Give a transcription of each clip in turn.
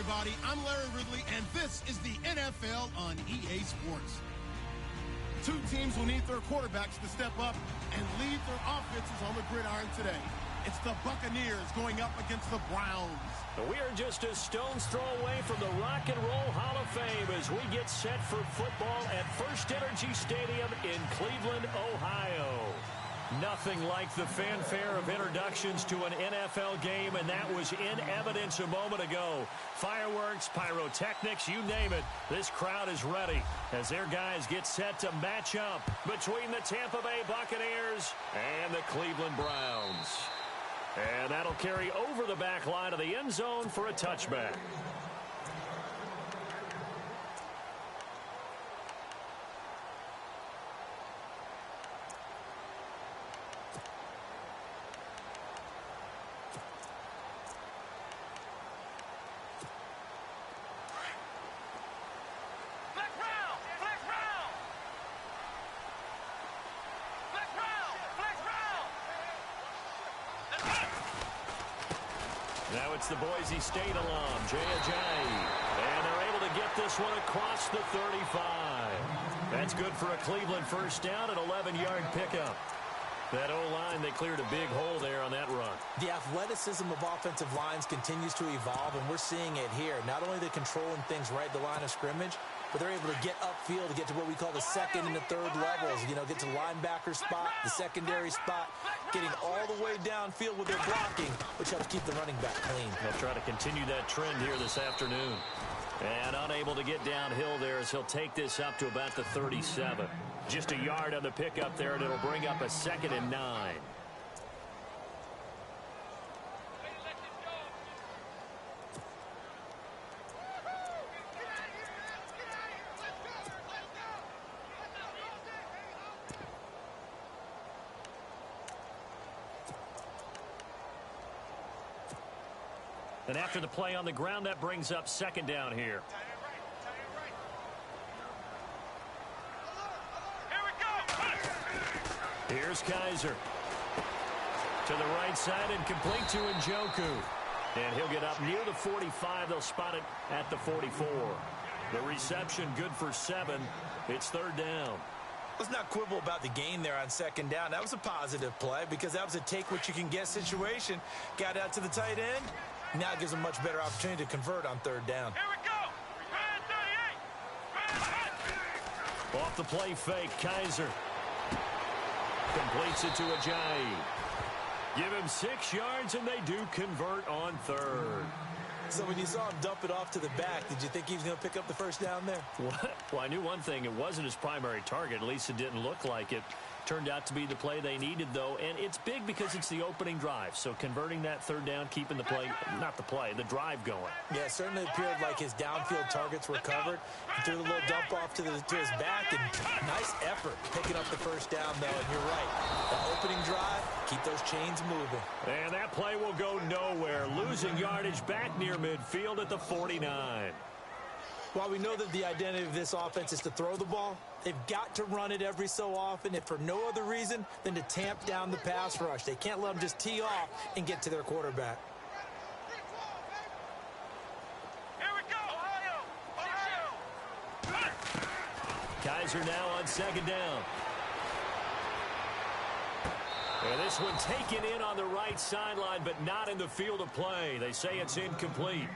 everybody. I'm Larry Ridley, and this is the NFL on EA Sports. Two teams will need their quarterbacks to step up and lead their offenses on the gridiron today. It's the Buccaneers going up against the Browns. We are just a stone's throw away from the Rock and Roll Hall of Fame as we get set for football at First Energy Stadium in Cleveland, Ohio. Nothing like the fanfare of introductions to an NFL game, and that was in evidence a moment ago. Fireworks, pyrotechnics, you name it. This crowd is ready as their guys get set to match up between the Tampa Bay Buccaneers and the Cleveland Browns. And that'll carry over the back line of the end zone for a touchback. Now it's the Boise State alum, Jay Ajayi. And they're able to get this one across the 35. That's good for a Cleveland first down, an 11-yard pickup. That O-line, they cleared a big hole there on that run. The athleticism of offensive lines continues to evolve, and we're seeing it here. Not only they're controlling things right at the line of scrimmage, but they're able to get upfield to get to what we call the second and the third levels. You know, get to the linebacker spot, the secondary spot, getting all the way downfield with their blocking, which helps keep the running back clean. They'll try to continue that trend here this afternoon. And unable to get downhill there as he'll take this up to about the 37. Just a yard on the pickup there, and it'll bring up a 2nd and 9. And after the play on the ground, that brings up 2nd down here. Here's Kaiser. To the right side and complete to Njoku. And he'll get up near the 45. They'll spot it at the 44. The reception good for 7. It's 3rd down. Let's not quibble about the gain there on 2nd down. That was a positive play because that was a take-what-you-can-get situation. Got out to the tight end. Now it gives them a much better opportunity to convert on 3rd down. Here we go. Off the play fake, Kaiser. Completes it to Ajayi. Give him 6 yards, and they do convert on 3rd. So when you saw him dump it off to the back, did you think he was going to pick up the first down there? What? Well, I knew one thing. It wasn't his primary target. At least it didn't look like it. Turned out to be the play they needed, though, and it's big because it's the opening drive. So converting that 3rd down, keeping the play, not the play, the drive going. Yeah, it certainly appeared like his downfield targets were covered. He threw a little dump off to his back, and nice effort picking up the first down, though, and you're right. The opening drive, keep those chains moving. And that play will go nowhere, losing yardage back near midfield at the 49. While we know that the identity of this offense is to throw the ball, they've got to run it every so often, if for no other reason than to tamp down the pass rush. They can't let them just tee off and get to their quarterback. Here we go, Ohio! Kaiser now on 2nd down. And this one taken in on the right sideline, but not in the field of play. They say it's incomplete.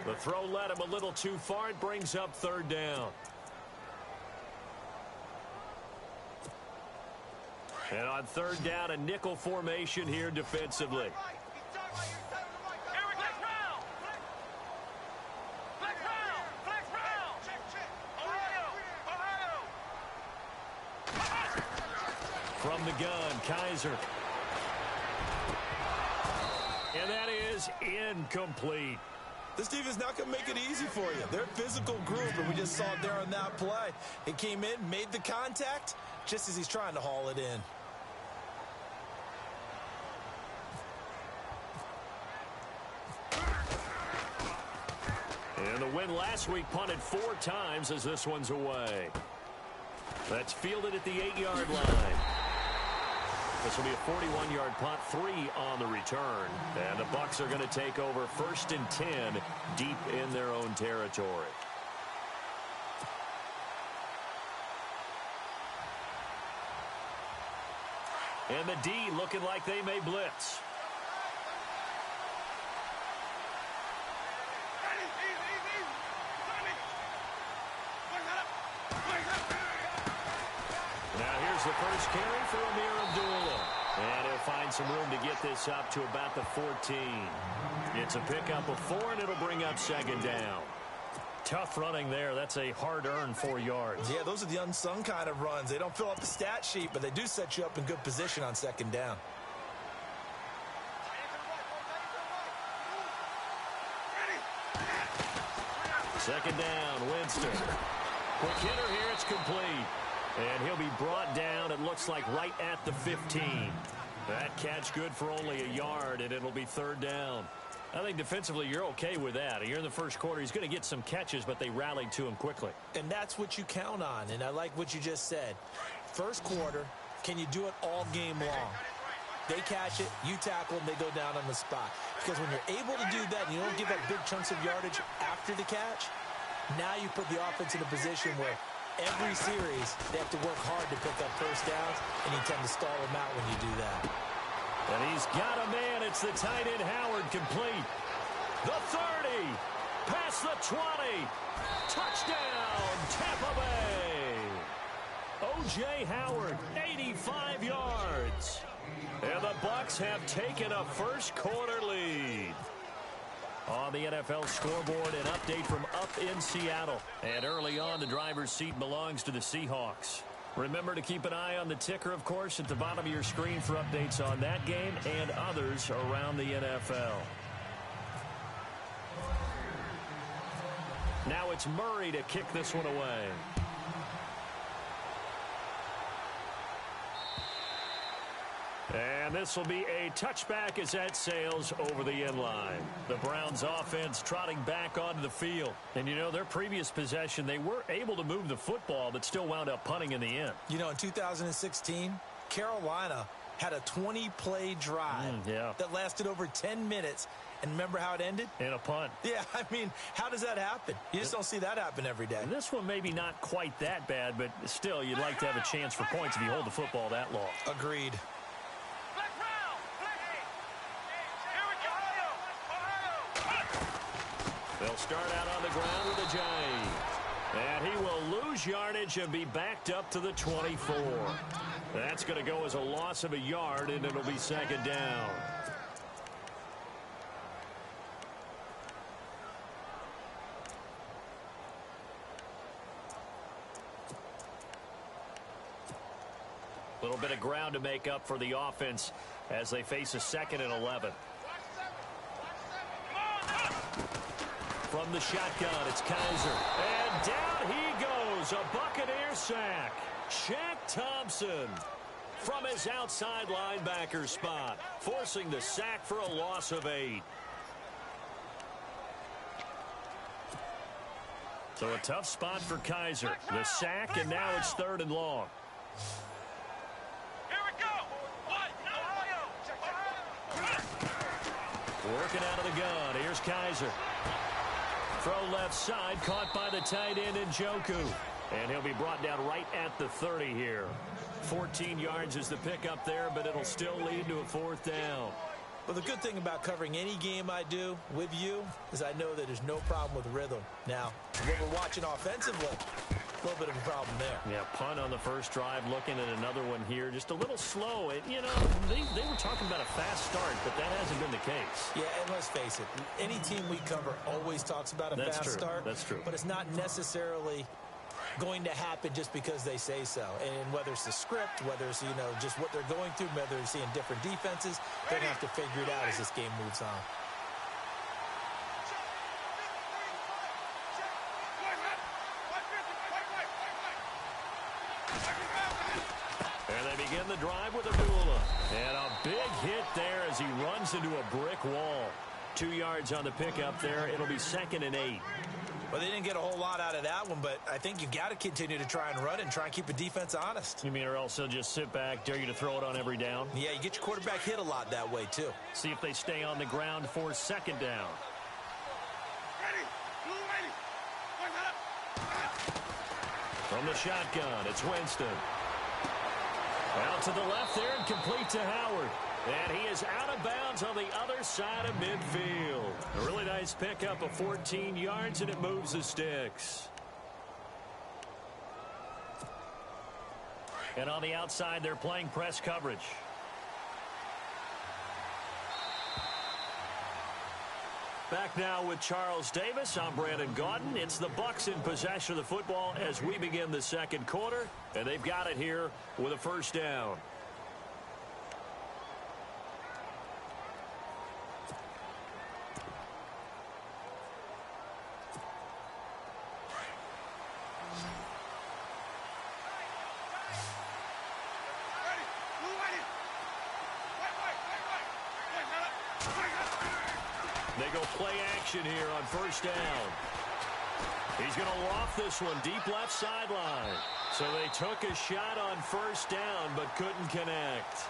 The throw led him a little too far. It brings up 3rd down. And on 3rd down, a nickel formation here defensively. From the gun, Kaiser. And that is incomplete. This defense not going to make it easy for you. They're a physical group, and we just saw it there on that play. It came in, made the contact, just as he's trying to haul it in. And the win last week punted 4 times as this one's away. That's fielded at the 8-yard line. This will be a 41-yard punt, 3 on the return. And the Bucs are going to take over 1st and 10 deep in their own territory. And the D looking like they may blitz. Now here's the first carry for Amir Abdullah. And he'll find some room to get this up to about the 14. It's a pickup of 4, and it'll bring up 2nd down. Tough running there. That's a hard-earned 4 yards. Yeah, those are the unsung kind of runs. They don't fill up the stat sheet, but they do set you up in good position on 2nd down. Second down, Winston. Quick hitter here, it's complete. And he'll be brought down, it looks like, right at the 15. That catch good for only a yard, and it'll be 3rd down. I think defensively you're okay with that. Here in the first quarter, he's going to get some catches, but they rallied to him quickly. And that's what you count on, and I like what you just said. First quarter, can you do it all game long? They catch it, you tackle them, they go down on the spot. Because when you're able to do that and you don't give up big chunks of yardage after the catch, now you put the offense in a position where every series they have to work hard to pick up first downs, and you tend to stall them out when you do that. And he's got a man. It's the tight end Howard, complete. The 30. Past the 20. Touchdown, Tampa Bay. O.J. Howard, 85 yards. And the Bucs have taken a first quarter lead. On the NFL scoreboard, an update from up in Seattle. And early on, the driver's seat belongs to the Seahawks. Remember to keep an eye on the ticker, of course, at the bottom of your screen for updates on that game and others around the NFL. Now it's Murray to kick this one away. And this will be a touchback as that sails over the end line. The Browns offense trotting back onto the field. And, you know, their previous possession, they were able to move the football, but still wound up punting in the end. You know, in 2016, Carolina had a 20-play drive that lasted over 10 minutes. And remember how it ended? In a punt. Yeah, I mean, how does that happen? You just don't see that happen every day. And this one maybe not quite that bad, but still, you'd like to have a chance for points if you hold the football that long. Agreed. They'll start out on the ground with a J. And he will lose yardage and be backed up to the 24. That's going to go as a loss of a yard, and it'll be 2nd down. A little bit of ground to make up for the offense as they face a 2nd and 11. From the shotgun, it's Kaiser. And down he goes. A Buccaneer sack. Shaq Thompson from his outside linebacker spot, forcing the sack for a loss of 8. So a tough spot for Kaiser. The sack, and now it's 3rd and long. Here we go. Working out of the gun. Here's Kaiser. Throw left side, caught by the tight end Njoku. And he'll be brought down right at the 30 here. 14 yards is the pickup there, but it'll still lead to a 4th down. Well, the good thing about covering any game I do with you is I know that there's no problem with rhythm. Now, when we're watching offensively, a little bit of a problem there. Yeah, punt on the first drive, looking at another one here. Just a little slow. You know, they were talking about a fast start, but that hasn't been the case. Yeah, and let's face it, any team we cover always talks about a fast start. That's true. But it's not necessarily going to happen just because they say so. And whether it's the script, whether it's, you know, just what they're going through, whether they're seeing different defenses, they're going to have to figure it out as this game moves on. And they begin the drive with Abdullah. And a big hit there as he runs into a brick wall. 2 yards on the pickup there. It'll be 2nd and 8. Well, they didn't get a whole lot out of that one, but I think you got to continue to try and run and try and keep the defense honest. You mean or else they'll just sit back, dare you to throw it on every down? Yeah, you get your quarterback hit a lot that way, too. See if they stay on the ground for second down. From the shotgun, it's Winston. Out to the left there and complete to Howard. And he is out of bounds on the other side of midfield. A really nice pickup of 14 yards, and it moves the sticks. And on the outside, they're playing press coverage. Back now with Charles Davis. I'm Brandon Gaudin. It's the Bucs in possession of the football as we begin the second quarter. And they've got it here with a first down. They go play action here on first down. He's going to loft this one deep left sideline. So they took a shot on first down but couldn't connect.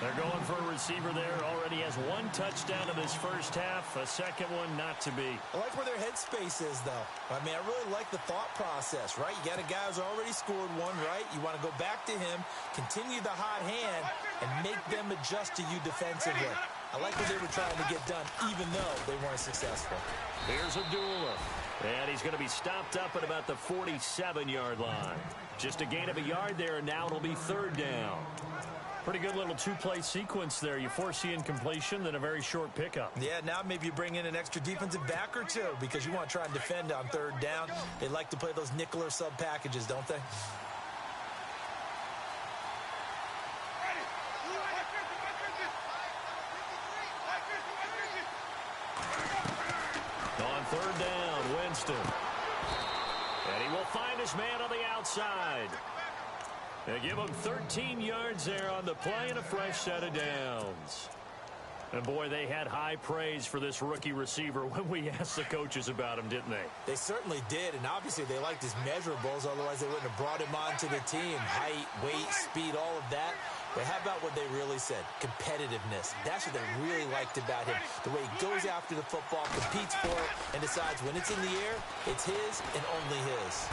They're going for a receiver there. Already has one touchdown in this first half. A second one not to be. I like where their headspace is, though. I mean, I really like the thought process, right? You got a guy who's already scored one, right? You want to go back to him, continue the hot hand, and make them adjust to you defensively. I like what they were trying to get done, even though they weren't successful. Here's Abdullah. And he's going to be stopped up at about the 47-yard line. Just a gain of a yard there, and now it'll be third down. Pretty good little two-play sequence there. You force the incompletion, then a very short pickup. Yeah, now maybe you bring in an extra defensive back or two because you want to try and defend on third down. They like to play those nickel or sub packages, don't they? On third down, Winston. And he will find his man on the outside. They give him 13 yards there on the play and a fresh set of downs. And, boy, they had high praise for this rookie receiver when we asked the coaches about him, didn't they? They certainly did, and obviously they liked his measurables. Otherwise, they wouldn't have brought him onto the team. Height, weight, speed, all of that. But how about what they really said? Competitiveness. That's what they really liked about him. The way he goes after the football, competes for it, and decides when it's in the air, it's his and only his.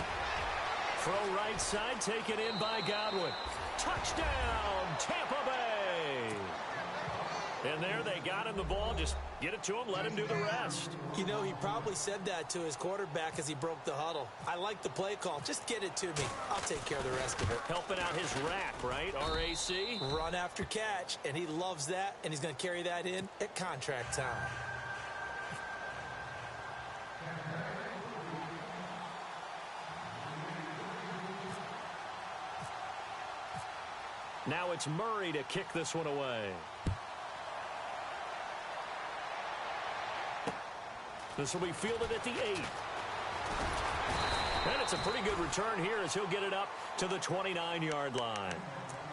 Throw right side, taken in by Godwin. Touchdown, Tampa Bay. And there they got him the ball. Just get it to him, let him do the rest. You know, he probably said that to his quarterback as he broke the huddle. I like the play call. Just get it to me. I'll take care of the rest of it. Helping out his rack, right? RAC. Run after catch, and he loves that, and he's going to carry that in at contract time. Now it's Murray to kick this one away. This will be fielded at the 8. And it's a pretty good return here as he'll get it up to the 29-yard line.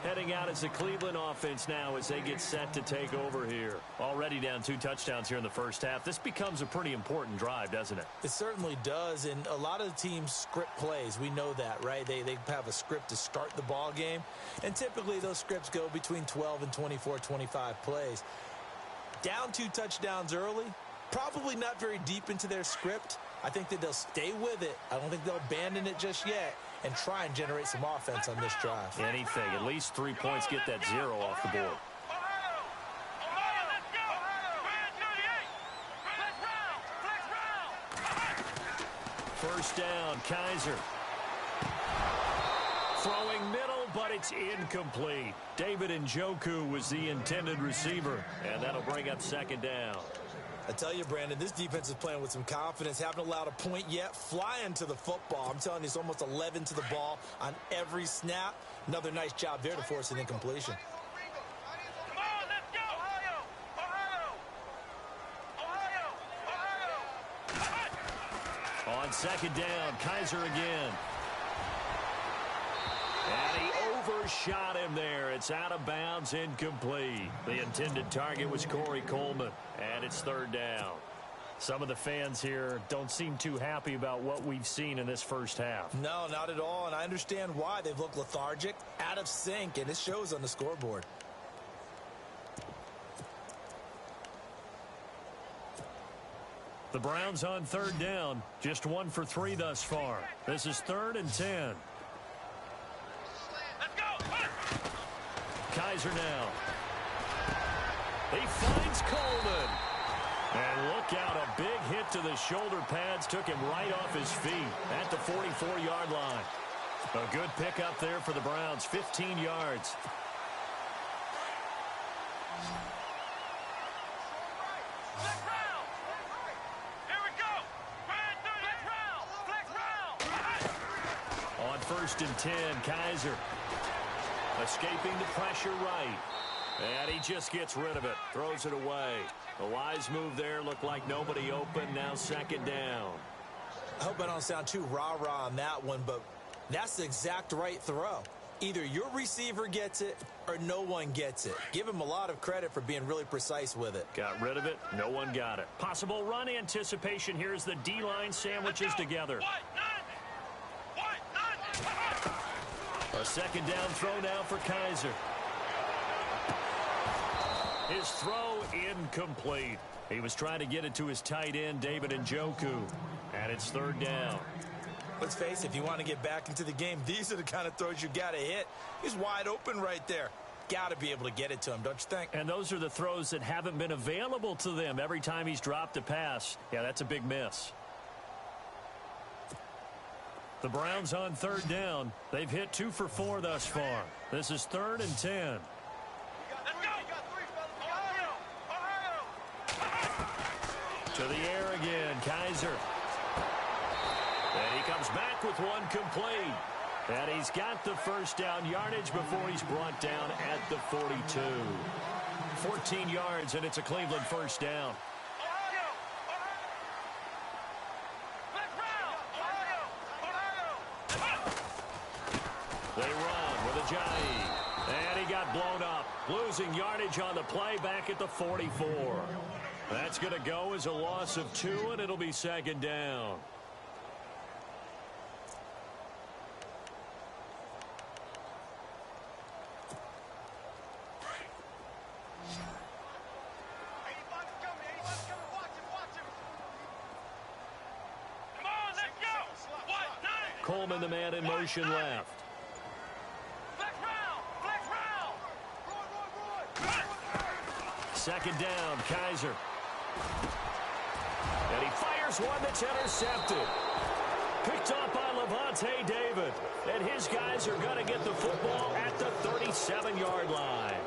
Heading out as the Cleveland offense now as they get set to take over here. Already down 2 touchdowns here in the first half. This becomes a pretty important drive, doesn't it? It certainly does, and a lot of the teams script plays. We know that, right? They have a script to start the ball game, and typically those scripts go between 12 and 24, 25 plays. Down 2 touchdowns early, probably not very deep into their script. I think that they'll stay with it. I don't think they'll abandon it just yet and try and generate some offense on this drive. Anything. At least 3 points, get that 0 off the board. First down, Kaiser. Throwing middle, but it's incomplete. David Njoku was the intended receiver, and that'll bring up second down. I tell you, Brandon, this defense is playing with some confidence. Haven't allowed a point yet. Flying to the football. I'm telling you, it's almost 11 to the ball on every snap. Another nice job there to force an incompletion. Come on, let's go! Ohio! On second down, Kaiser again. And he overshot him there. It's out of bounds, incomplete. The intended target was Corey Coleman, and it's third down. Some of the fans here don't seem too happy about what we've seen in this first half. No, not at all, and I understand why. They've looked lethargic, out of sync, and it shows on the scoreboard. The Browns on third down, just 1 for 3 thus far. This is 3rd and 10. Let's go. Kaiser now. He finds Coleman. And look out, a big hit to the shoulder pads took him right off his feet at the 44-yard line. A good pickup there for the Browns, 15 yards. On 1st and 10, Kaiser escaping the pressure right. And he just gets rid of it, throws it away. A wise move there, looked like nobody open, now 2nd down. I hope I don't sound too rah-rah on that one, but that's the exact right throw. Either your receiver gets it or no one gets it. Give him a lot of credit for being really precise with it. Got rid of it, no one got it. Possible run anticipation here as the D-line sandwiches together. A 2nd down throw now for Kaiser. His throw incomplete. He was trying to get it to his tight end, David Njoku. And it's 3rd down. Let's face it, if you want to get back into the game, these are the kind of throws you got to hit. He's wide open right there. Got to be able to get it to him, don't you think? And those are the throws that haven't been available to them every time he's dropped a pass. Yeah, that's a big miss. The Browns on 3rd down. They've hit 2 for 4 thus far. This is 3rd and 10. To the air again, Kaiser. And he comes back with one complete. And he's got the 1st down yardage before he's brought down at the 42. 14 yards, and it's a Cleveland 1st down. They run with Ajayi. And he got blown up. Losing yardage on the play back at the 44. That's going to go as a loss of 2, and it'll be 2nd down. Coleman, the man in motion left. Second down, Kaiser. And he fires one that's intercepted. Picked off by Levante David. And his guys are going to get the football at the 37-yard line.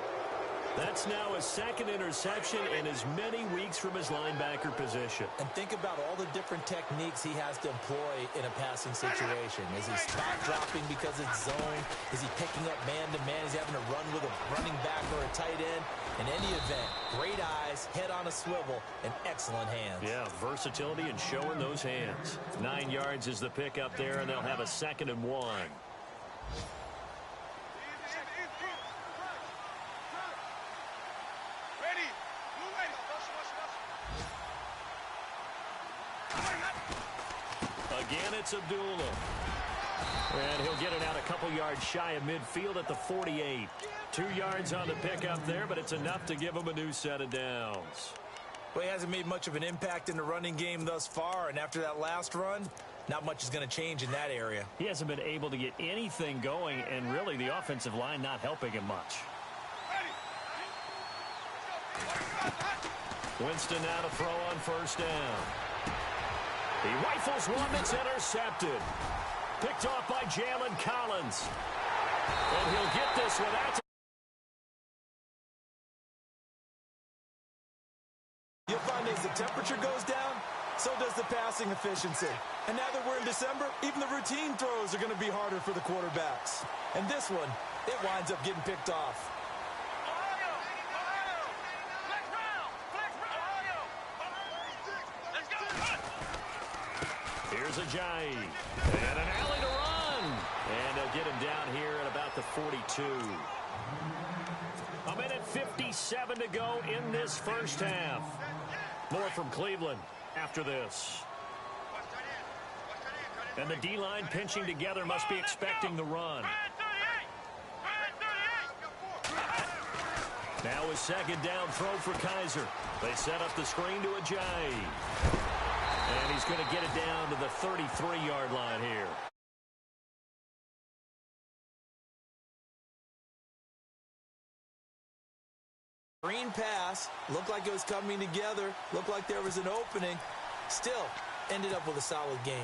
That's now his 2nd interception in as many weeks from his linebacker position. And think about all the different techniques he has to employ in a passing situation. Is he spot dropping because it's zone? Is he picking up man-to-man? Is he having to run with a running back or a tight end? In any event, great eyes, head on a swivel, and excellent hands. Yeah, versatility and showing those hands. 9 yards is the pick up there, and they'll have a 2nd and 1. Again, it's Abdullah. And he'll get it out a couple yards shy of midfield at the 48. 2 yards on the pickup there, but it's enough to give him a new set of downs. Well, he hasn't made much of an impact in the running game thus far, and after that last run, not much is going to change in that area. He hasn't been able to get anything going, and really the offensive line not helping him much. Winston now to throw on 1st down. He rifles one that's intercepted. Picked off by Jalen Collins. And he'll get this one out. You'll find as the temperature goes down, so does the passing efficiency. And now that we're in December, even the routine throws are going to be harder for the quarterbacks. And this one, it winds up getting picked off. Here's Ajayi. And an alley to run. And they'll get him down here at about the 42. A minute 57 to go in this first half. More from Cleveland after this. And the D-line pinching together must be expecting the run. Now a second down throw for Kaiser. They set up the screen to Ajayi. And he's going to get it down to the 33-yard line here. Green pass. Looked like it was coming together. Looked like there was an opening. Still ended up with a solid game.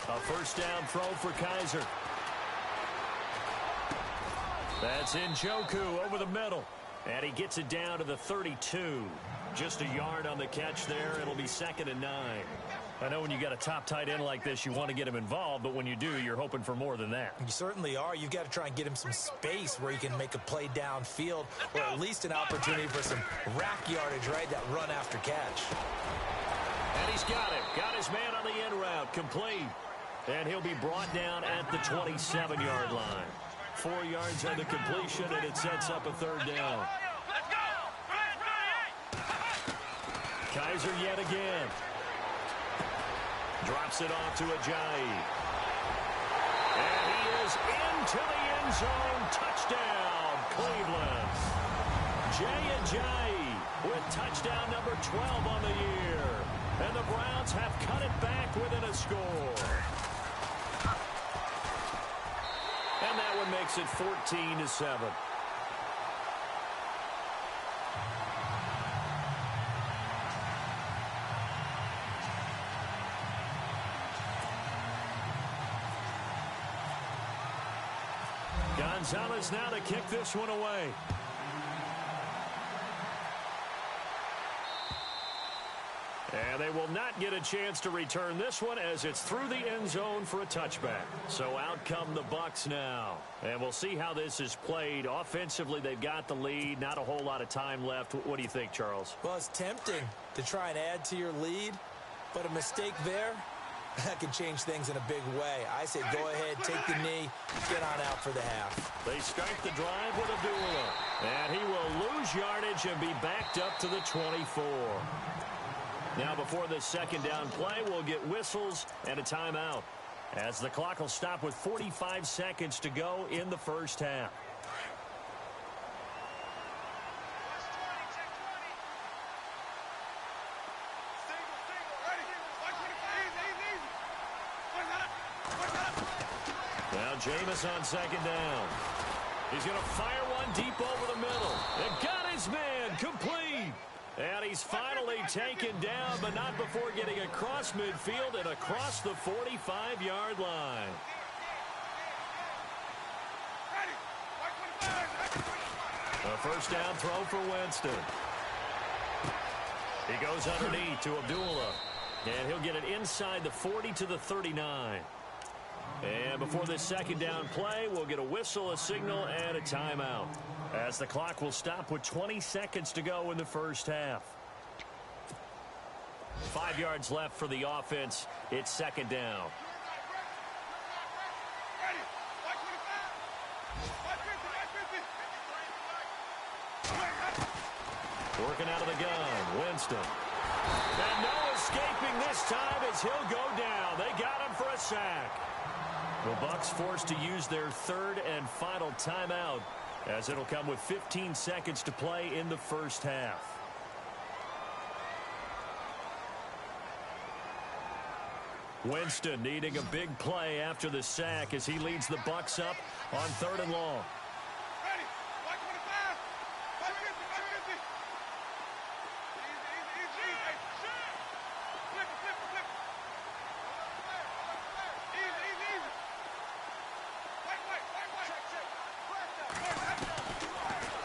A first down throw for Kaiser. That's Njoku over the middle. And he gets it down to the 32. Just a yard on the catch there. It'll be 2nd and 9. I know when you got a top tight end like this, you want to get him involved, but when you do, you're hoping for more than that. You certainly are. You've got to try and get him some space where he can make a play downfield, or at least an opportunity for some rack yardage, right? That run after catch. And he's got him. Got his man on the end route. Complete. And he'll be brought down at the 27-yard line. 4 yards on the completion, and it sets up a third down. Kaiser yet again. Drops it off to Ajayi. And he is into the end zone. Touchdown, Cleveland. Jay Ajayi with touchdown number 12 on the year. And the Browns have cut it back within a score. And that one makes it 14-7. Gonzalez now to kick this one away. And they will not get a chance to return this one as it's through the end zone for a touchback. So out come the Bucs now. And we'll see how this is played. Offensively, they've got the lead. Not a whole lot of time left. What do you think, Charles? Well, it's tempting to try and add to your lead, but a mistake there, that can change things in a big way. I say go ahead, take the knee, get on out for the half. They start the drive with Abdullah. And he will lose yardage and be backed up to the 24. Now before this second down play, we'll get whistles and a timeout, as the clock will stop with 45 seconds to go in the first half. Now Jameis on second down. He's going to fire one deep over the middle. And got his man complete. And he's finally taken down, but not before getting across midfield and across the 45-yard line. A first down throw for Winston. He goes underneath to Abdullah. And he'll get it inside the 40 to the 39. And before this second down play, we'll get a whistle, a signal, and a timeout, as the clock will stop with 20 seconds to go in the first half. 5 yards left for the offense. It's second down. Working out of the gun, Winston. And no escaping this time as he'll go down. They got him for a sack. The Bucs forced to use their third and final timeout, as it'll come with 15 seconds to play in the first half. Winston needing a big play after the sack as he leads the Bucs up on 3rd and long.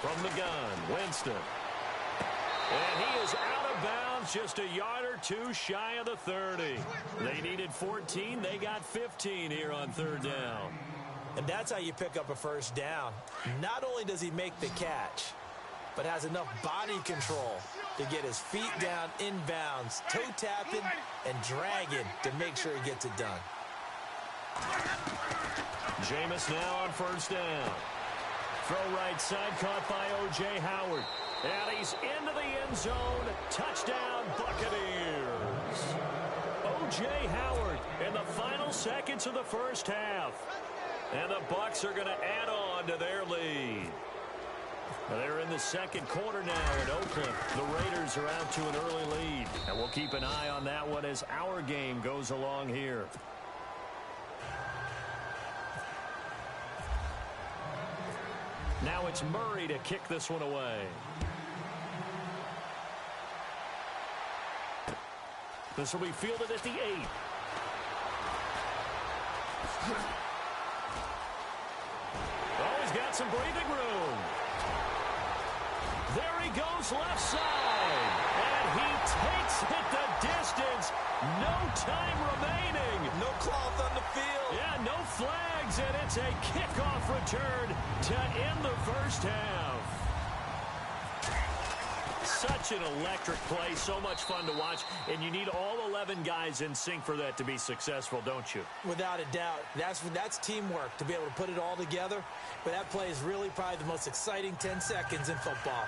From the gun, Winston. And he is out of bounds, just a yard or two shy of the 30. They needed 14. They got 15 here on 3rd down. And that's how you pick up a first down. Not only does he make the catch, but has enough body control to get his feet down inbounds, toe tapping and dragging to make sure he gets it done. Jameis now on first down. Throw right side, caught by O.J. Howard. And he's into the end zone. Touchdown, Buccaneers. O.J. Howard in the final seconds of the first half. And the Bucs are going to add on to their lead. They're in the second quarter now in Oakland. The Raiders are out to an early lead. And we'll keep an eye on that one as our game goes along here. Now it's Murray to kick this one away. This will be fielded at the 8. Oh, he's got some breathing room. There he goes left side. And he takes it the distance. No time remaining. No cloth on the field. Yeah, no flags, and it's a kickoff return to end the first half. Such an electric play, so much fun to watch, and you need all 11 guys in sync for that to be successful, don't you? Without a doubt. That's teamwork, to be able to put it all together. But that play is really probably the most exciting 10 seconds in football.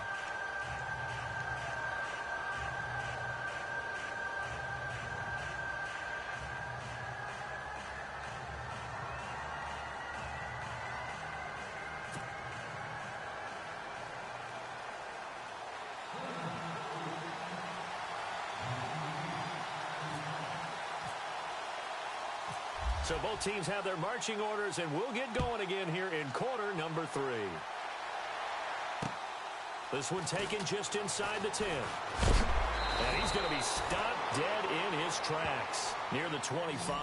So both teams have their marching orders, and we'll get going again here in quarter number 3. This one taken just inside the 10. And he's going to be stopped dead in his tracks near the 25.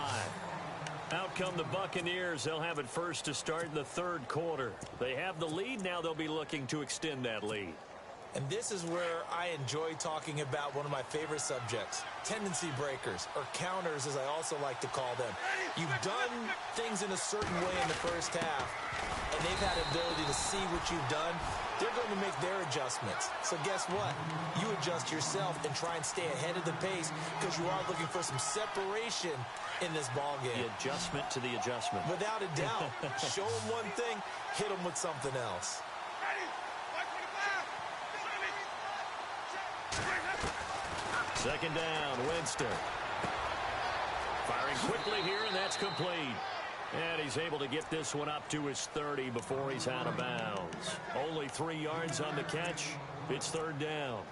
Out come the Buccaneers. They'll have it first to start the third quarter. They have the lead. Now they'll be looking to extend that lead. And this is where I enjoy talking about one of my favorite subjects, tendency breakers, or counters as I also like to call them. You've done things in a certain way in the first half, and they've had the ability to see what you've done. They're going to make their adjustments. So guess what? You adjust yourself and try and stay ahead of the pace because you are looking for some separation in this ballgame. The adjustment to the adjustment. Without a doubt. Show them one thing, hit them with something else. Second down, Winston. Firing quickly here, and that's complete. And he's able to get this one up to his 30 before he's out of bounds. Only 3 yards on the catch. It's third down.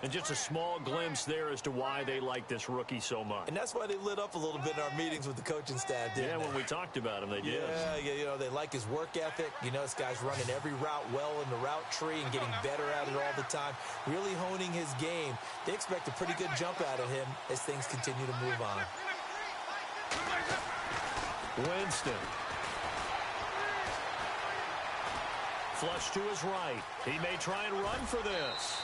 And just a small glimpse there as to why they like this rookie so much. And that's why they lit up a little bit in our meetings with the coaching staff, didn't they? When we talked about him, they did. Yeah, you know, they like his work ethic. You know, this guy's running every route well in the route tree and getting better at it all the time, really honing his game. They expect a pretty good jump out of him as things continue to move on. Winston. Flush to his right. He may try and run for this.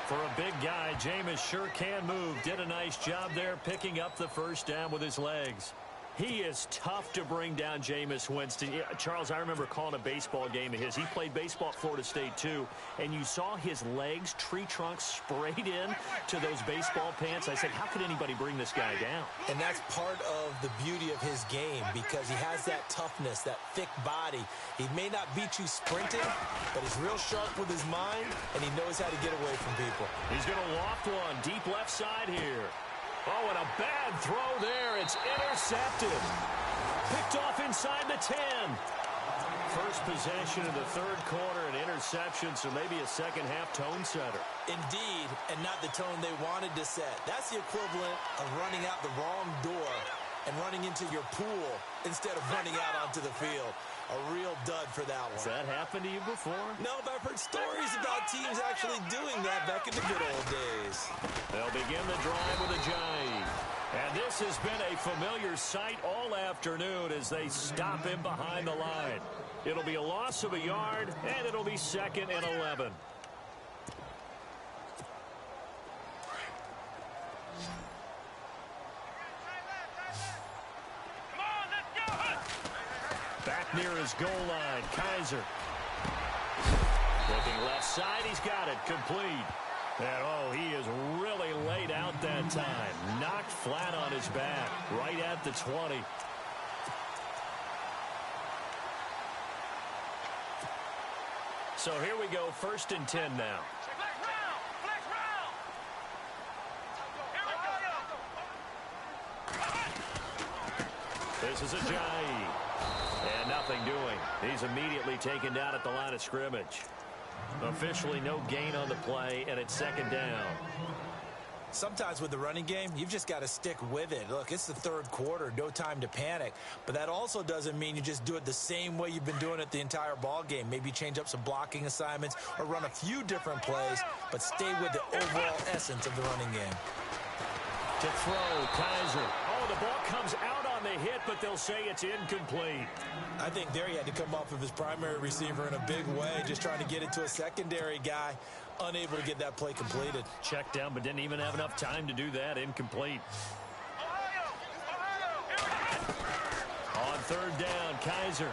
For a big guy, Jameis sure can move. Did a nice job there picking up the first down with his legs. He is tough to bring down, Jameis Winston. Yeah, Charles, I remember calling a baseball game of his. He played baseball at Florida State, too, and you saw his legs, tree trunks sprayed in to those baseball pants. I said, how could anybody bring this guy down? And that's part of the beauty of his game because he has that toughness, that thick body. He may not beat you sprinting, but he's real sharp with his mind, and he knows how to get away from people. He's going to loft one deep left side here. Oh, and a bad throw there. It's intercepted. Picked off inside the 10. First possession of the third quarter, an interception, so maybe a second-half tone setter. Indeed, and not the tone they wanted to set. That's the equivalent of running out the wrong door and running into your pool instead of running out onto the field. A real dud for that one. Has that happened to you before? No, but I've heard stories about teams actually doing that back in the good old days. They'll begin the drive with a jive. And this has been a familiar sight all afternoon as they stop him behind the line. It'll be a loss of a yard, and it'll be 2nd and 11. Back near his goal line, Kaiser. Looking left side, he's got it, complete. And, oh, he is really laid out that time. Knocked flat on his back, right at the 20. So here we go, 1st and 10 now. Flex round! Flex round! Here we go! This is Ajayi. And nothing doing. He's immediately taken down at the line of scrimmage. Officially no gain on the play, and it's 2nd down. Sometimes with the running game, you've just got to stick with it. Look, it's the 3rd quarter, no time to panic. But that also doesn't mean you just do it the same way you've been doing it the entire ball game. Maybe change up some blocking assignments or run a few different plays, but stay with the overall essence of the running game. To throw, Kaiser. Oh, the ball comes out on the hit, but they'll say it's incomplete. I think there he had to come off of his primary receiver in a big way, just trying to get it to a secondary guy. Unable to get that play completed. Checked down, but didn't even have enough time to do that. Incomplete. On 3rd down, Kaiser.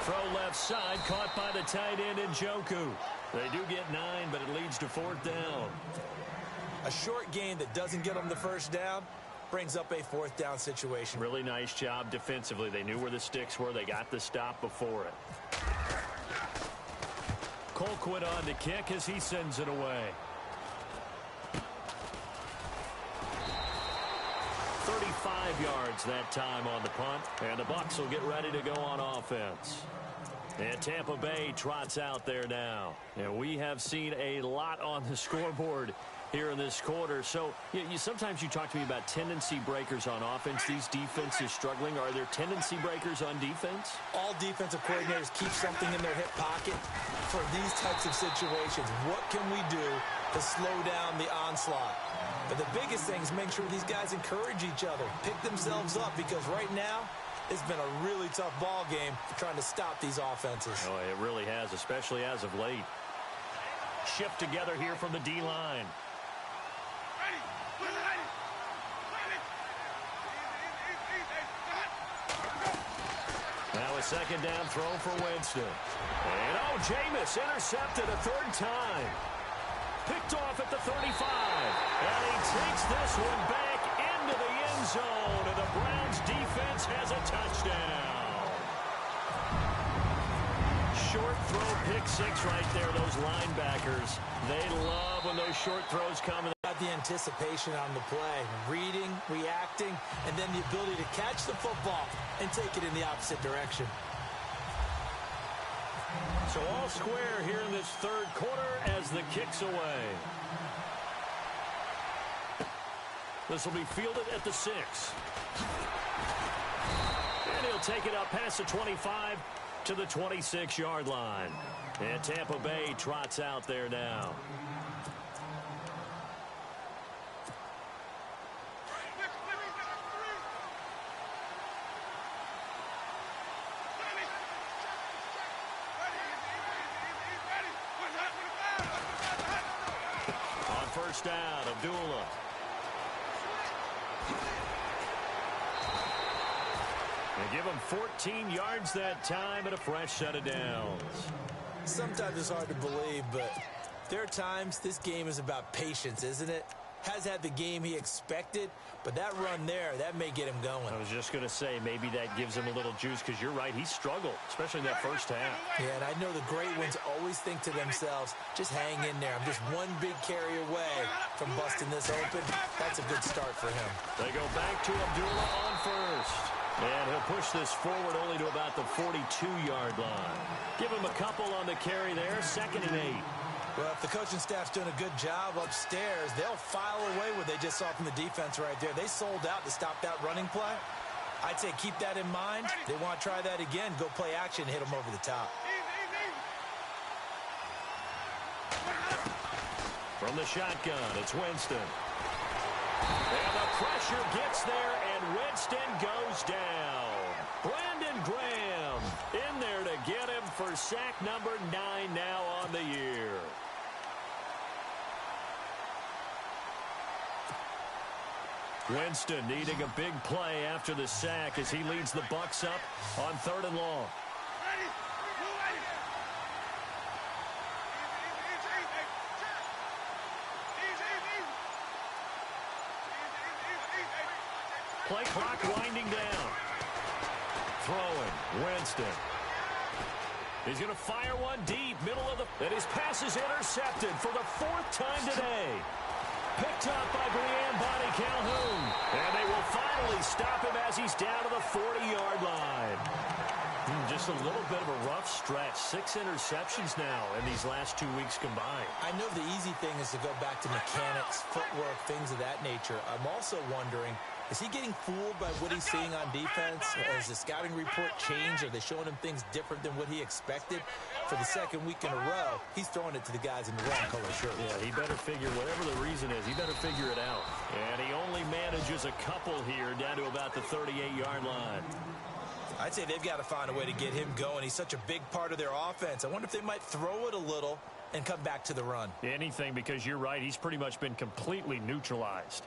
Throw left side, caught by the tight end Njoku. They do get 9, but it leads to 4th down. A short gain that doesn't get them the 1st down brings up a 4th down situation. Really nice job defensively. They knew where the sticks were. They got the stop before it. Colquitt on to kick as he sends it away. 35 yards that time on the punt. And the Bucs will get ready to go on offense. And Tampa Bay trots out there now. And we have seen a lot on the scoreboard here in this quarter. So sometimes you talk to me about tendency breakers on offense. These defenses struggling. Are there tendency breakers on defense? All defensive coordinators keep something in their hip pocket for these types of situations. What can we do to slow down the onslaught? But the biggest thing is make sure these guys encourage each other, pick themselves up, because right now it's been a really tough ball game trying to stop these offenses. Oh, it really has, especially as of late. Shift together here from the D-line. Now a 2nd down throw for Winston. And Jameis intercepted a 3rd time. Picked off at the 35. And he takes this one back into the end zone. And the Browns defense has a touchdown. Short throw, pick 6 right there. Those linebackers, they love when those short throws come. The anticipation on the play, reading, reacting, and then the ability to catch the football and take it in the opposite direction. So all square here in this 3rd quarter as the kick's away. This will be fielded at the 6. And he'll take it up past the 25 to the 26-yard line. And Tampa Bay trots out there now. Down, Abdullah. They give him 14 yards that time and a fresh set of downs. Sometimes it's hard to believe, but there are times this game is about patience, isn't it? Has had the game he expected, but that run there, that may get him going. I was just going to say, maybe that gives him a little juice, because you're right, he struggled, especially in that 1st half. Yeah, and I know the great ones always think to themselves, just hang in there. I'm just one big carry away from busting this open. That's a good start for him. They go back to Abdullah on 1st. And he'll push this forward only to about the 42-yard line. Give him a couple on the carry there, 2nd and 8. Well, if the coaching staff's doing a good job upstairs, they'll file away what they just saw from the defense right there. They sold out to stop that running play. I'd say keep that in mind. They want to try that again. Go play action, hit them over the top. From the shotgun, it's Winston. And the pressure gets there, and Winston goes down. Brandon Graham in there to get him for sack number 9 now on the year. Winston needing a big play after the sack as he leads the Bucs up on 3rd and long. Play clock winding down. Throwing, Winston. He's going to fire one deep, middle of the... And his pass is intercepted for the 4th time today. Picked up by Brianne Bonnie Calhoun. And they will finally stop him as he's down to the 40-yard line. Just a little bit of a rough stretch. 6 interceptions now in these last 2 weeks combined. I know the easy thing is to go back to mechanics, footwork, things of that nature. I'm also wondering, is he getting fooled by what he's seeing on defense? Has the scouting report changed? Are they showing him things different than what he expected? For the 2nd week in a row, he's throwing it to the guys in the wrong color shirt. Yeah, he better figure, whatever the reason is, he better figure it out. And he only manages a couple here down to about the 38-yard line. I'd say they've got to find a way to get him going. He's such a big part of their offense. I wonder if they might throw it a little and come back to the run. Anything, because you're right, he's pretty much been completely neutralized.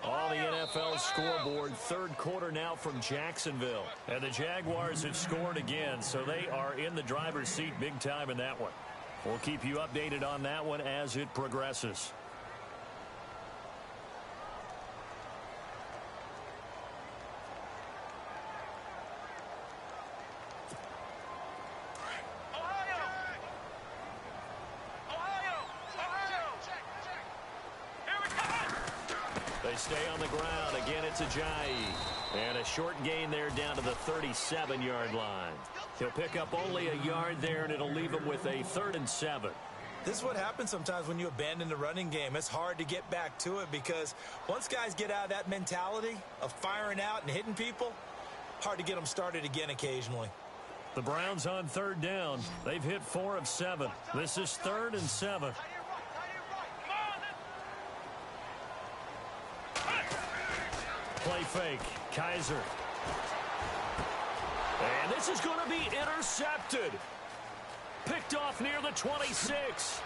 On the NFL scoreboard, 3rd quarter now from Jacksonville. And the Jaguars have scored again, so they are in the driver's seat big time in that one. We'll keep you updated on that one as it progresses. They stay on the ground. Again, it's Ajayi. And a short gain there down to the 37-yard line. He'll pick up only a yard there, and it'll leave him with a 3rd and 7. This is what happens sometimes when you abandon the running game. It's hard to get back to it because once guys get out of that mentality of firing out and hitting people, hard to get them started again occasionally. The Browns on 3rd down. They've hit 4 of 7. This is 3rd and 7. Play fake. Kaiser. And this is going to be intercepted. Picked off near the 26.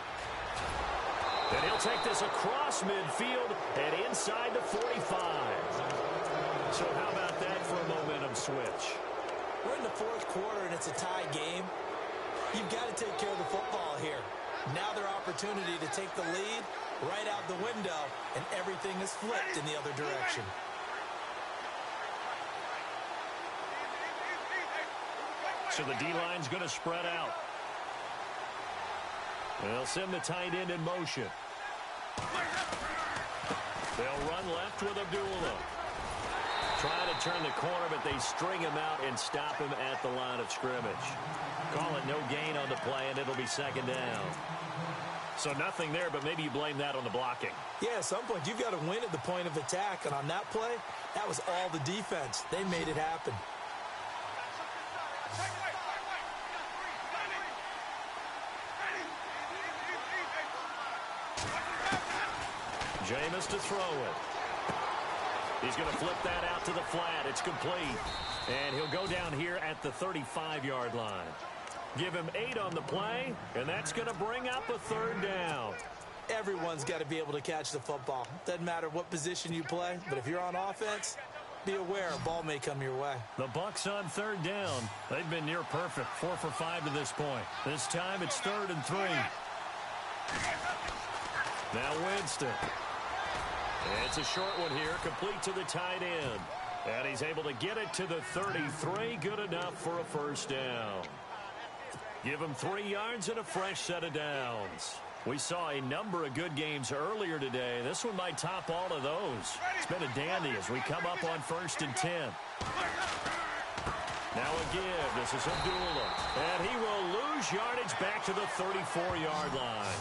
And he'll take this across midfield and inside the 45. So how about that for a momentum switch? We're in the 4th quarter and it's a tie game. You've got to take care of the football here. Now their opportunity to take the lead right out the window, and everything is flipped in the other direction. So the D-line's going to spread out. They'll send the tight end in motion. They'll run left with Abdullah. Trying to turn the corner, but they string him out and stop him at the line of scrimmage. Call it no gain on the play, and it'll be 2nd down. So nothing there, but maybe you blame that on the blocking. Yeah, at some point, you've got to win at the point of attack. And on that play, that was all the defense. They made it happen. Jameis to throw it. He's going to flip that out to the flat. It's complete. And he'll go down here at the 35-yard line. Give him 8 on the play, and that's going to bring up a 3rd down. Everyone's got to be able to catch the football. Doesn't matter what position you play, but if you're on offense, be aware a ball may come your way. The Bucs on 3rd down. They've been near perfect, 4 for 5 to this point. This time it's 3rd and 3. Now Winston. It's a short one here, complete to the tight end. And he's able to get it to the 33, good enough for a 1st down. Give him 3 yards and a fresh set of downs. We saw a number of good games earlier today. This one might top all of those. It's been a dandy as we come up on 1st and 10. Now a give. This is Abdullah. And he will lose yardage back to the 34-yard line.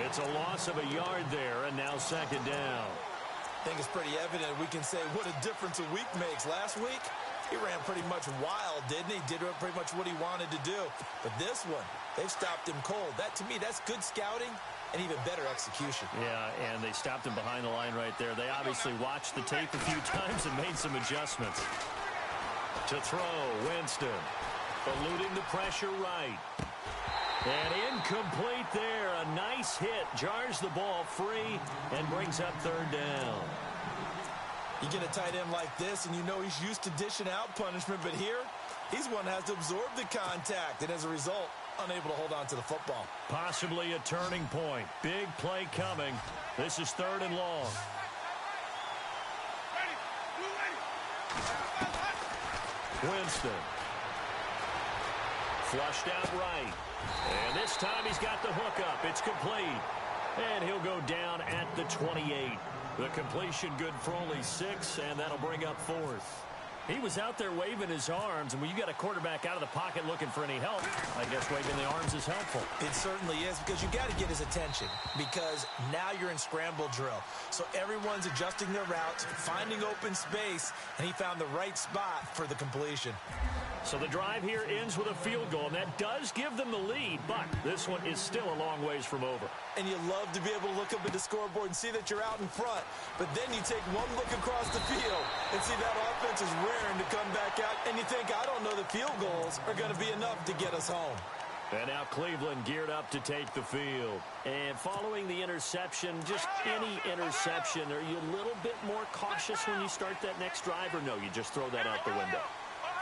It's a loss of a yard there, and now 2nd down. I think it's pretty evident we can say what a difference a week makes. Last week, he ran pretty much wild, didn't he? Did pretty much what he wanted to do. But this one, they've stopped him cold. That, to me, that's good scouting and even better execution. Yeah, and they stopped him behind the line right there. They obviously watched the tape a few times and made some adjustments. To throw, Winston. Eluding the pressure right. And incomplete there. A nice hit. Jars the ball free and brings up 3rd down. You get a tight end like this, and you know he's used to dishing out punishment, but here, he's one that has to absorb the contact, and as a result, unable to hold on to the football. Possibly a turning point. Big play coming. This is 3rd and long. Winston. Flushed out right. And this time he's got the hook up. It's complete. And he'll go down at the 28. The completion good for only 6, and that'll bring up 4th. He was out there waving his arms, and when you got a quarterback out of the pocket looking for any help, I guess waving the arms is helpful. It certainly is, because you got to get his attention, because now you're in scramble drill. So everyone's adjusting their routes, finding open space, and he found the right spot for the completion. So the drive here ends with a field goal, and that does give them the lead, but this one is still a long ways from over. And you love to be able to look up at the scoreboard and see that you're out in front, but then you take one look across the field and see that offense is raring to come back out, and you think, I don't know, the field goals are going to be enough to get us home. And now Cleveland geared up to take the field. And following the interception, just any interception, are you a little bit more cautious when you start that next drive, or no, you just throw that out the window?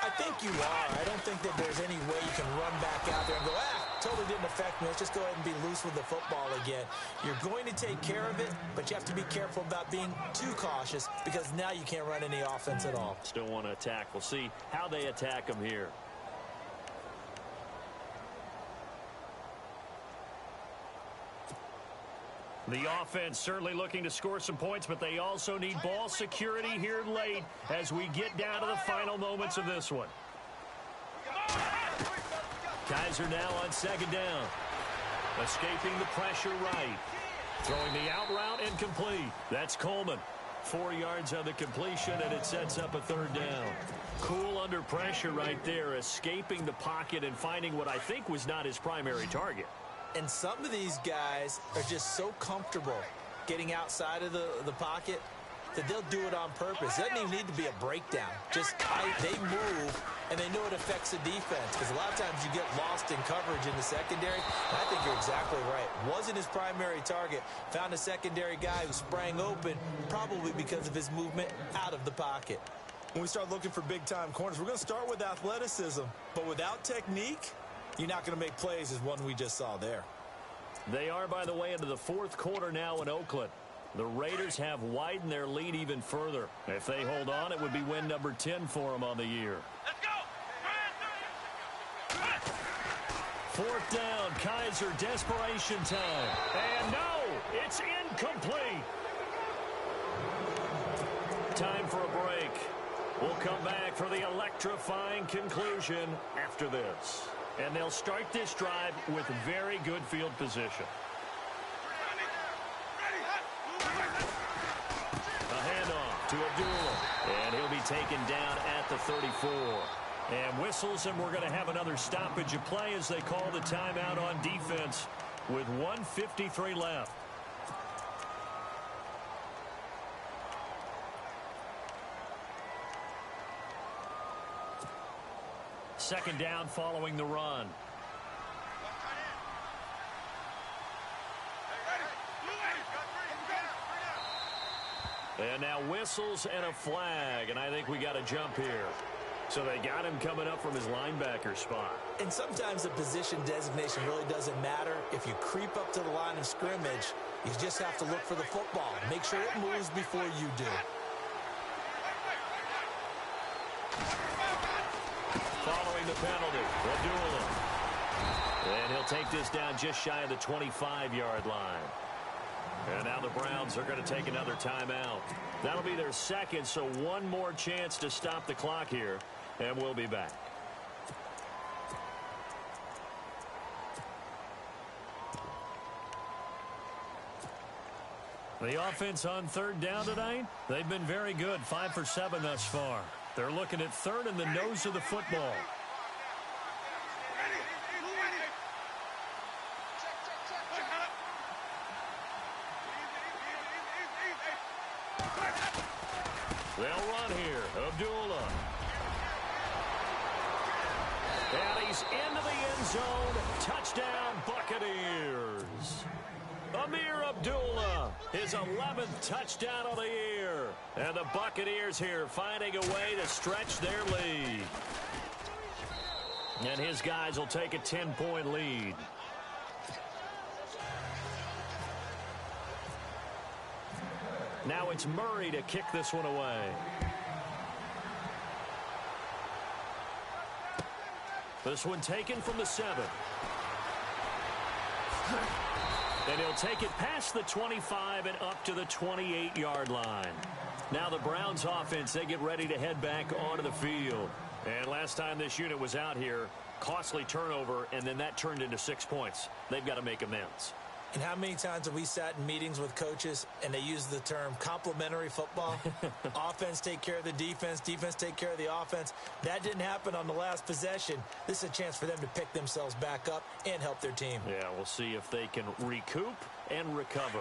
I think you are. I don't think that there's any way you can run back out there and go, totally didn't affect me. Let's just go ahead and be loose with the football again. You're going to take care of it, but you have to be careful about being too cautious, because now you can't run any offense at all. Still want to attack. We'll see how they attack them here. The offense certainly looking to score some points, but they also need ball security here late as we get down to the final moments of this one. Kaiser now on 2nd down. Escaping the pressure right. Throwing the out route incomplete. That's Coleman. 4 yards on the completion, and it sets up a 3rd down. Cool under pressure right there, escaping the pocket and finding what I think was not his primary target. And some of these guys are just so comfortable getting outside of the pocket that they'll do it on purpose. It doesn't even need to be a breakdown. Just they move, and they know it affects the defense, because a lot of times you get lost in coverage in the secondary. And I think you're exactly right. Wasn't his primary target. Found a secondary guy who sprang open, probably because of his movement out of the pocket. When we start looking for big-time corners, we're going to start with athleticism. But without technique, you're not going to make plays as one we just saw there. They are, by the way, into the 4th quarter now in Oakland. The Raiders have widened their lead even further. If they hold on, it would be win number 10 for them on the year. Let's go! 4th down, Kaiser, desperation time. And no, it's incomplete. Time for a break. We'll come back for the electrifying conclusion after this. And they'll start this drive with very good field position. A handoff to Abdullah. And he'll be taken down at the 34. And whistles, and we're going to have another stoppage of play as they call the timeout on defense with 1:53 left. Second down following the run. And now whistles and a flag, and I think we got a jump here. So they got him coming up from his linebacker spot. And sometimes the position designation really doesn't matter. If you creep up to the line of scrimmage, you just have to look for the football. Make sure it moves before you do. Following the penalty, Abdullah. And he'll take this down just shy of the 25-yard line. And now the Browns are going to take another timeout. That'll be their second, so one more chance to stop the clock here, and we'll be back. The offense on 3rd down tonight, they've been very good, 5 for 7 thus far. They're looking at 3rd and the nose of the football. They'll run here. Abdullah. And he's into the end zone. Touchdown, Buccaneers. Amir Abdullah, his 11th touchdown of the year. And the Buccaneers here finding a way to stretch their lead. And his guys will take a 10-point lead. Now it's Murray to kick this one away. This one taken from the 7. And he'll take it past the 25 and up to the 28-yard line. Now the Browns offense, they get ready to head back onto the field. And last time this unit was out here, costly turnover, and then that turned into 6 points. They've got to make amends. And how many times have we sat in meetings with coaches and they use the term complementary football? Offense take care of the defense, defense take care of the offense. That didn't happen on the last possession. This is a chance for them to pick themselves back up and help their team. Yeah, we'll see if they can recoup and recover.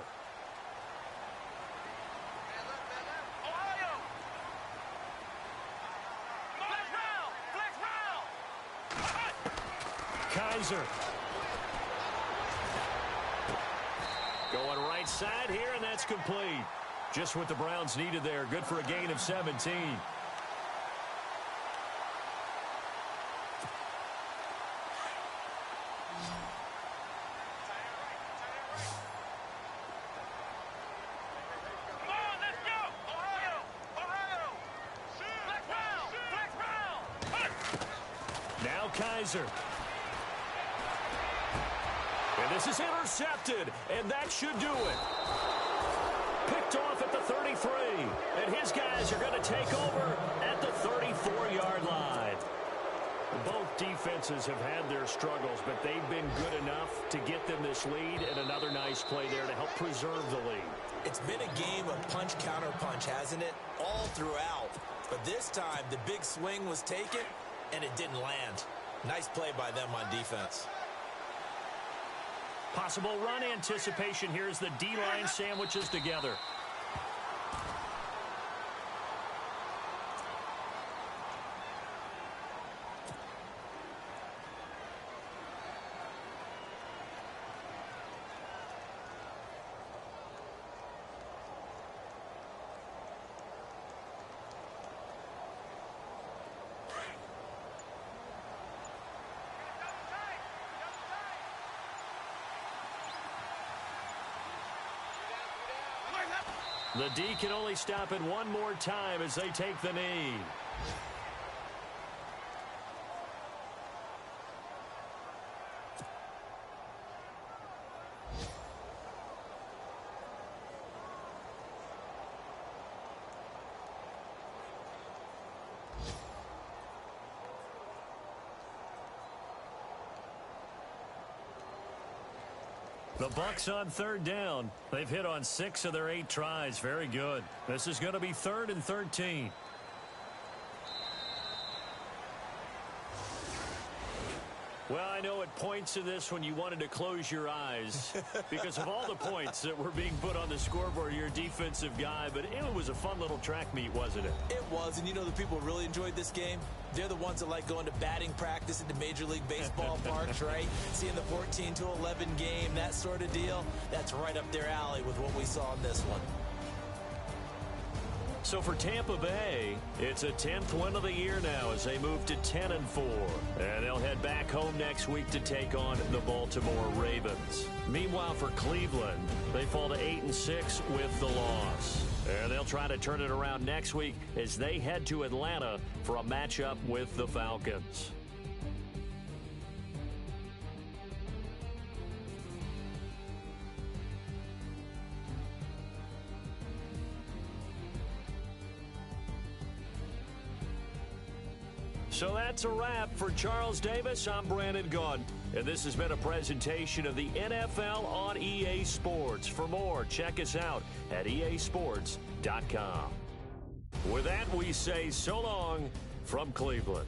Kaiser. Going right side here, and that's complete. Just what the Browns needed there. Good for a gain of 17. Now Kaiser. And this is intercepted, and that should do it. Picked off at the 33, and his guys are going to take over at the 34-yard line. Both defenses have had their struggles, but they've been good enough to get them this lead, and another nice play there to help preserve the lead. It's been a game of punch-counter-punch, hasn't it? All throughout. But this time, the big swing was taken, and it didn't land. Nice play by them on defense. Possible run anticipation here as the D-line sandwiches together. The D can only stop it one more time as they take the knee. The Bucs on third down. They've hit on 6 of their 8 tries. Very good. This is going to be 3rd and 13. Well, I know at points in this when you wanted to close your eyes because of all the points that were being put on the scoreboard, you're a defensive guy, but it was a fun little track meet, wasn't it? It was, and you know the people really enjoyed this game? They're the ones that like going to batting practice into Major League Baseball parks, right? Seeing the 14-11 game, that sort of deal. That's right up their alley with what we saw in this one. So for Tampa Bay, it's a 10th win of the year now as they move to 10-4. And they'll head back home next week to take on the Baltimore Ravens. Meanwhile, for Cleveland, they fall to 8-6 with the loss. And they'll try to turn it around next week as they head to Atlanta for a matchup with the Falcons. So that's a wrap. For Charles Davis, I'm Brandon Gaudin. And this has been a presentation of the NFL on EA Sports. For more, check us out at easports.com. With that, we say so long from Cleveland.